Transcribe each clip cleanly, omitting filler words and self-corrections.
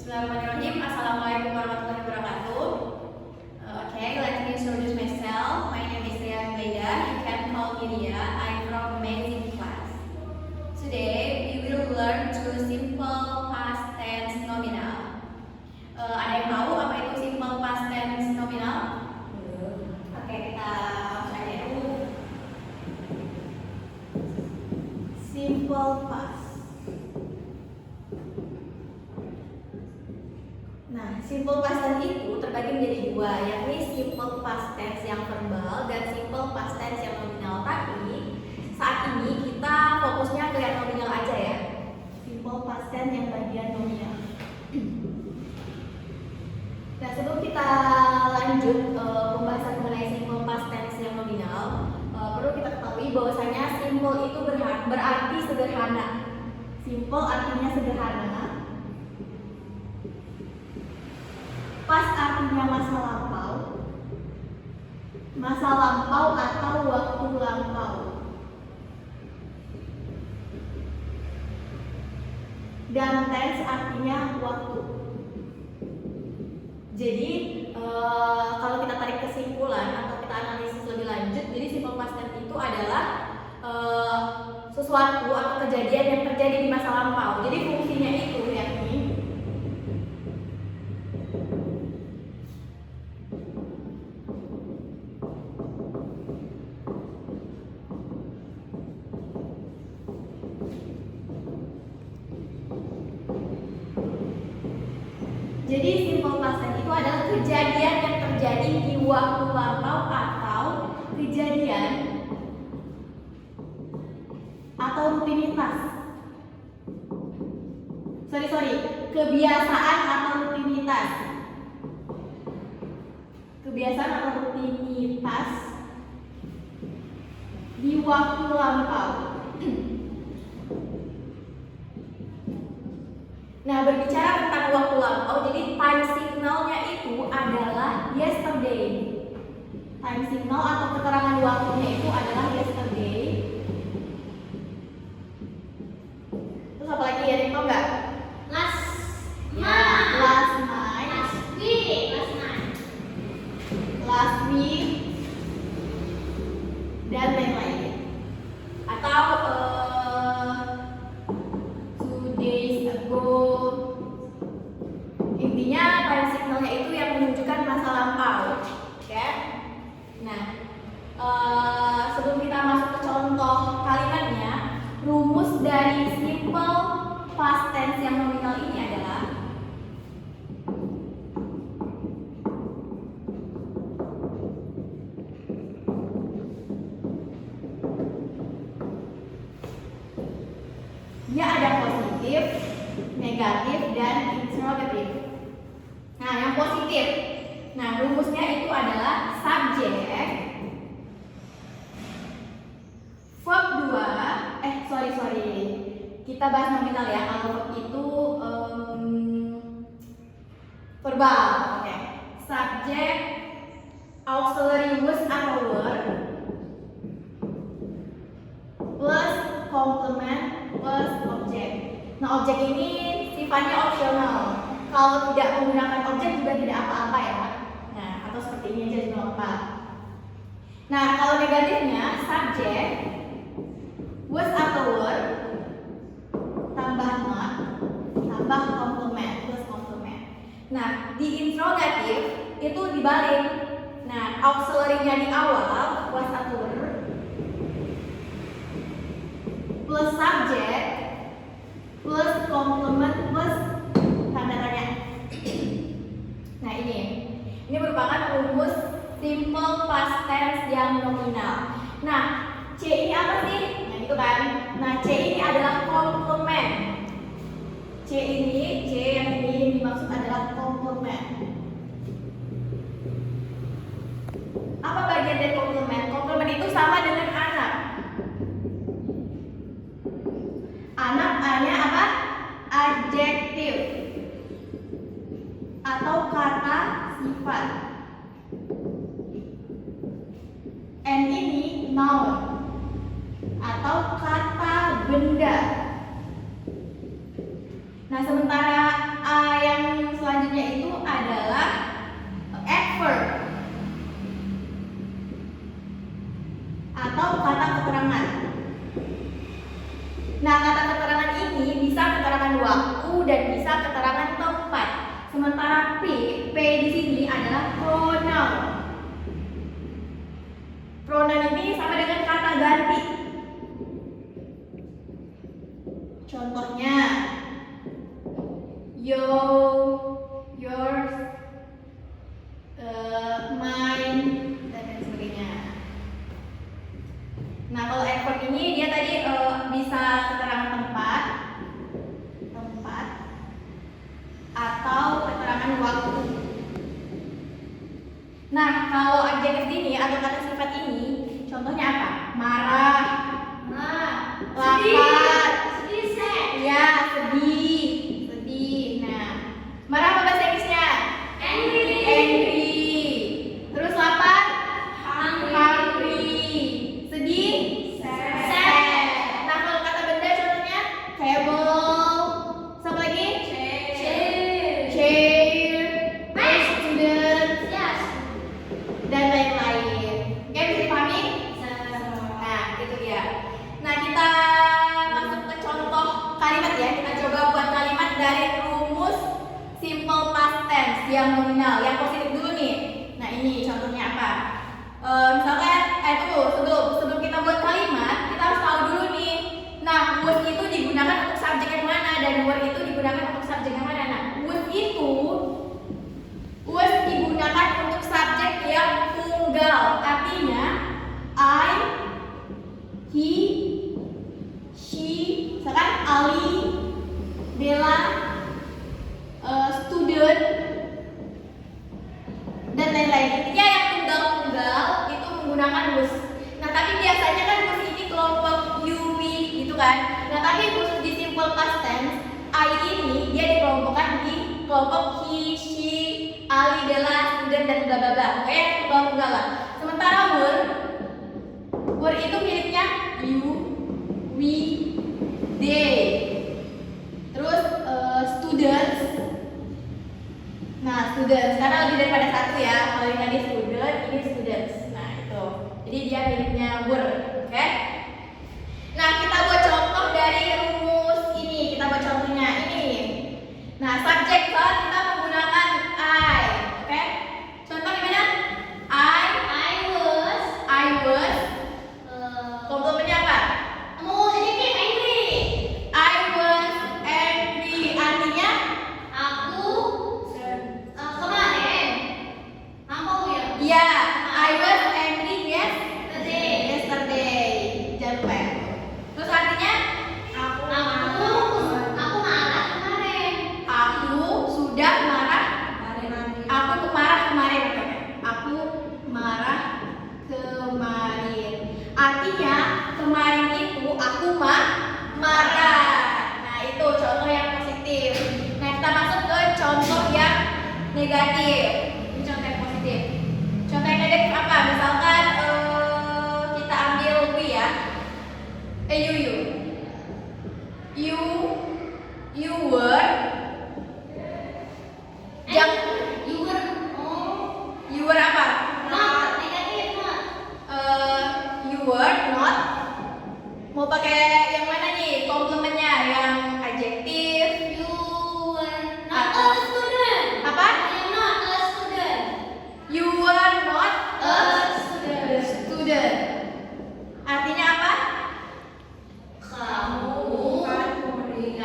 Bismillahirrahmanirrahim. Assalamualaikum warahmatullahi wabarakatuh. Okay, let me introduce myself. My name is Ria Gleda. You can call me Ria. I'm from Amazing Class. Today we will learn to simple past tense nominal. Ada yang tahu apa itu simple past tense nominal? Oke, kita langsung aja ya. Simple past. Nah, simple past tense itu terbagi menjadi dua, yakni simple past tense yang verbal dan simple past tense yang nominal. Tapi saat ini kita fokusnya ke yang nominal aja ya. Simple past tense yang bagian nominal. Nah, sebelum kita lanjut pembahasan mengenai simple past tense yang nominal, perlu kita ketahui bahwasanya simple itu berarti sederhana. Simple artinya sederhana. Past artinya masa lampau atau waktu lampau. Dan tense artinya waktu. Jadi kalau kita tarik kesimpulan atau kita analisis lebih lanjut, jadi simple past tense itu adalah sesuatu atau kejadian yang terjadi di masa lampau. Jadi fungsinya itu yakni simple past tense itu adalah kejadian yang terjadi di waktu lampau atau kejadian atau rutinitas. Kebiasaan atau rutinitas. Kebiasaan atau rutinitas di waktu lampau. Nah, berbicara tentang waktu lampau, jadi time signalnya itu adalah yesterday. Time signal atau keterangan waktunya itu adalah yesterday. Terus apa lagi ya, Rinko enggak? Last night. Last week. Dan lain-lain. Atau 2 days ago. Intinya time signalnya itu yang menunjukkan masa lampau. Oke? Nah, sebelum kita masuk ke contoh kalimatnya, rumus dari simple past tense yang nominal ini adalah dia ada positif, negatif, dan interrogatif. Nah, yang positif, nah rumusnya itu adalah subjek, verb 2, kita bahas nominal ya. Kalau verb itu verbal, oke. Subjek, auxiliary was atau were, plus complement plus objek. Nah, objek ini sifatnya opsional. Kalau tidak menggunakan objek juga tidak apa-apa ya. Nah, atau seperti ini aja juga apa. Nah, kalau negatifnya subjek was atau were tambah not tambah complement plus complement. Nah, di interrogatif itu dibalik. Nah, auxiliary-nya di awal was atau were plus subjek plus complement plus tanda tanya. Nah, ini merupakan rumus simple past tense yang nominal. Nah, C ini apa sih? Nah, itu kan. Nah, C ini adalah complement. C yang ini dimaksud adalah complement. Apa bagian dari complement? Complement itu sama dengan anak. Anak A-nya apa? Adjektif atau kata sifat. N ini noun atau kata benda. Nah, sementara A yang Sementara P di sini adalah pronoun. Pronoun ini sama dengan kata ganti. Contohnya yours, mine, dan lain sebagainya. Nah, kalau adverb ini dia tadi bisa keterangan tempat atau keterangan waktu. Nah, kalau adjektif ini atau kata sifat ini, contohnya apa? Marah, lapar, ya, sedih. Nah, marah apa bahasa Inggrisnya? Angry. Terus lapar? Hungry. Sedih? Sad. Nah, kalau kata benda contohnya table. Sama lagi? Chair. Student. Dan lain-lain. Oke, bisa dipahami? Nah, itu dia. Nah, kita masuk ke contoh kalimat ya. Kita coba buat kalimat dari rumus simple past tense yang nominal, yang positif dulu nih. Nah, ini contohnya apa? Misalkan, sebelum kita buat kalimat, kita harus tahu dulu nih. Nah, was itu digunakan untuk subjek yang mana dan were itu digunakan untuk subjek yang mana. Nah, was digunakan untuk subjek yang tunggal. Artinya I, he, she, misalkan Ali, Bella, student, dan lain-lain. Intinya yang tunggal-tunggal itu menggunakan was. Nah, tapi biasanya kan was ini kelompok you, we gitu kan. Nah, tapi was di simple past tense I ini dia dikelompokkan di kelompok he, she, Ali, Bella, student, dan bla bla bla. Oke, tunggal-tunggal lah. Sementara were itu miliknya you, we, they. Terus students. Nah, students karena lebih daripada satu ya. Kalau yang tadi student, ini students. Nah, itu. Jadi dia miliknya were, oke? Nah, kita buat contoh dari rumus ini. Kita buat contohnya ini. Nah, subjek kita menggunakan I, oke? Contoh gimana? I was. Komplemennya apa? I was angry. Artinya ya, I was angry yesterday. Jangan lupa ya. Terus artinya aku sudah marah kemarin. Aku tuh marah kemarin. Aku marah kemarin. Artinya kemarin itu aku marah. Nah, itu contoh yang positif. Nah, kita masuk ke contoh yang negatif. Ini contoh yang positif. Contoh yang negatif apa? Misalkan kita ambil we ya. You were. You were apa? You were not. Mau pakai yang mana nih? Komplemennya yang adjektif. Apa? You were not a student. Artinya apa? Kamu bukan murid.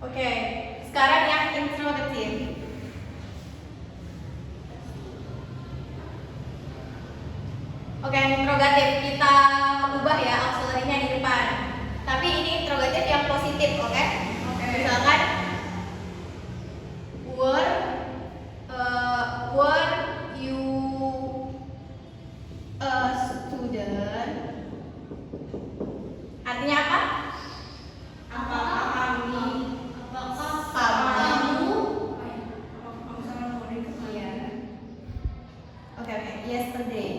Oke, sekarang yang interrogatif. Oke, yang interrogatif kita ubah ya auxiliary-nya di depan. Tapi ini interrogatif yang positif, oke? Misalkan were you a student? Artinya apa? Apakah kamu? Iya. Oke. Yesterday.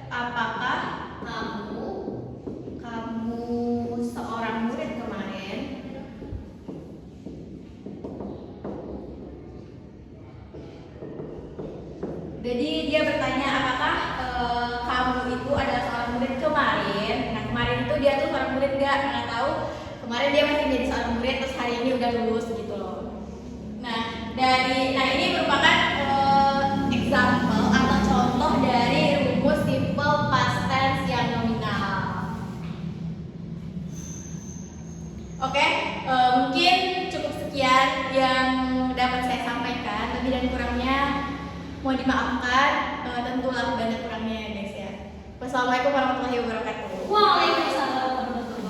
Apakah kamu dia tuh seorang murid nggak tahu kemarin dia masih jadi seorang murid terus hari ini udah lulus gitu loh. Nah ini merupakan example atau contoh dari rumus simple past tense yang nominal. Oke, mungkin cukup sekian yang dapat saya sampaikan. Lebih dan kurangnya mohon dimaafkan, tentulah banyak kurangnya ya guys ya. Wassalamualaikum warahmatullahi wabarakatuh.